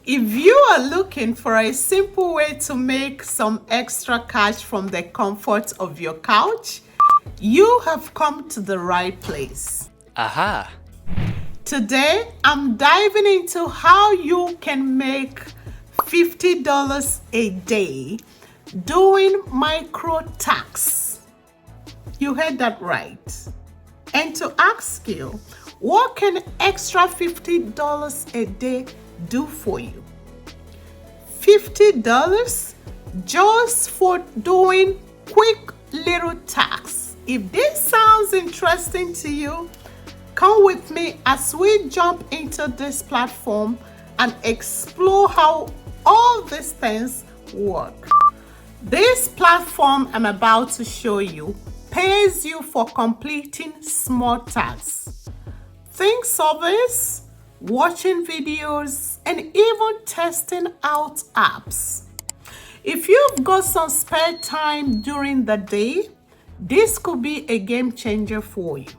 If you are looking for a simple way to make some extra cash from the comfort of your couch, you have come to the right place. Aha! Today, I'm diving into how you can make $50 a day doing microtasks. You heard that right. And to ask you, what can extra $50 a day do for you? $50 just for doing quick little tasks. If this sounds interesting to you, come with me as we jump into this platform and explore how all these things work. This platform I'm about to show you pays you for completing small tasks. Think surveys, watching videos, and even testing out apps. If you've got some spare time during the day, this could be a game changer for you.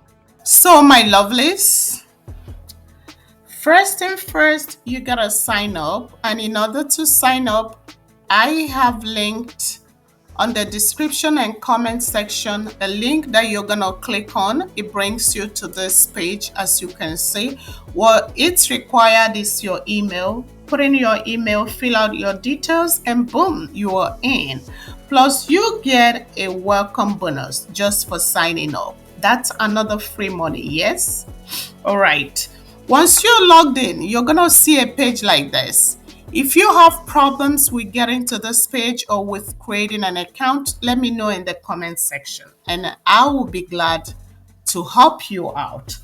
So, my lovelies, first and first, you gotta sign up. And in order to sign up, I have linked on the description and comment section a link that you're gonna click on. It brings you to this page. As you can see, what it's required is your email. Put in your email, fill out your details, and boom, you are in. Plus, you get a welcome bonus just for signing up. That's another free money, yes? All right. Once you're logged in, you're gonna see a page like this. If you have problems with getting to this page or with creating an account, let me know in the comment section and I will be glad to help you out.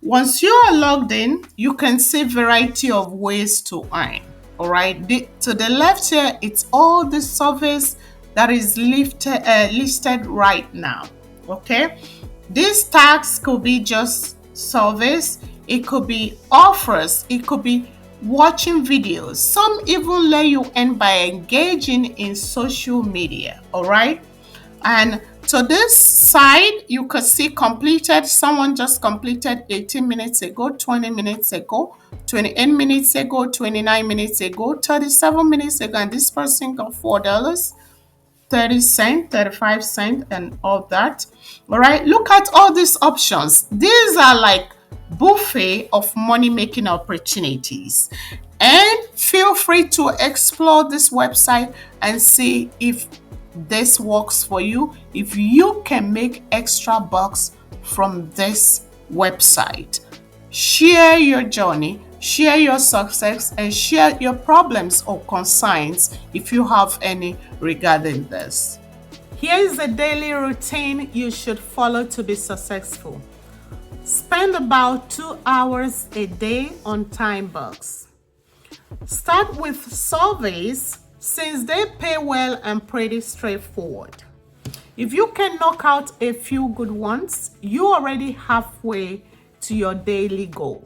Once you are logged in, you can see variety of ways to earn. All right, to the left here, it's all the service that is listed right now. Okay, these tags could be just service, it could be offers, it could be watching videos. Some even let you earn by engaging in social media. All right, and to this side, you could see completed. Someone just completed 18 minutes ago, 20 minutes ago, 28 minutes ago, 29 minutes ago, 37 minutes ago, and this person got $4, 30 cents, 35 cents, and all that. All right, look at all these options. These are like buffet of money-making opportunities. And feel free to explore this website and see if this works for you, if you can make extra bucks from this website. Share your journey, share your success, and share your problems or concerns if you have any regarding this. Here's a daily routine you should follow to be successful. Spend about 2 hours a day on Timebucks. Start with surveys since they pay well and pretty straightforward. If you can knock out a few good ones, you're already halfway to your daily goal.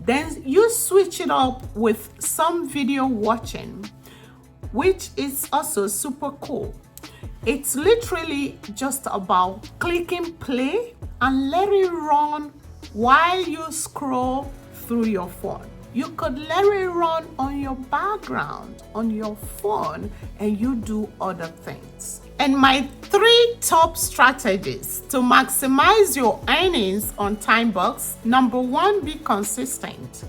Then you switch it up with some video watching, which is also super cool. It's literally just about clicking play and let it run while you scroll through your phone. You could let it run on your background, on your phone, and you do other things. And my 3 top strategies to maximize your earnings on Timebucks. Number 1, be consistent.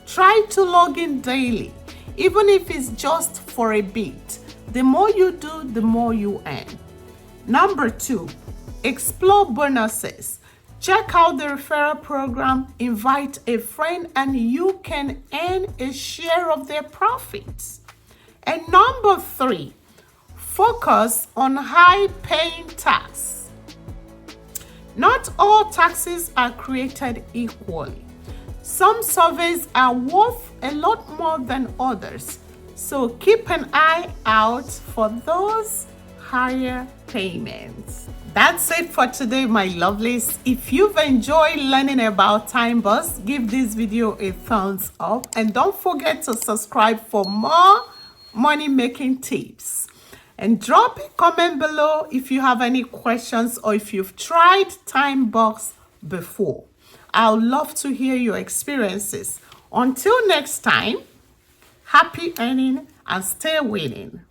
Try to log in daily, even if it's just for a bit. The more you do, the more you earn. Number 2, explore bonuses. Check out the referral program, invite a friend, and you can earn a share of their profits. And number 3, focus on high-paying tasks. Not all taxes are created equally. Some surveys are worth a lot more than others, so keep an eye out for those higher payments. That's it for today, my lovelies. If you've enjoyed learning about Timebucks, give this video a thumbs up and don't forget to subscribe for more money-making tips. And drop a comment below if you have any questions or if you've tried Timebucks before. I would love to hear your experiences. Until next time, Happy earning and stay winning.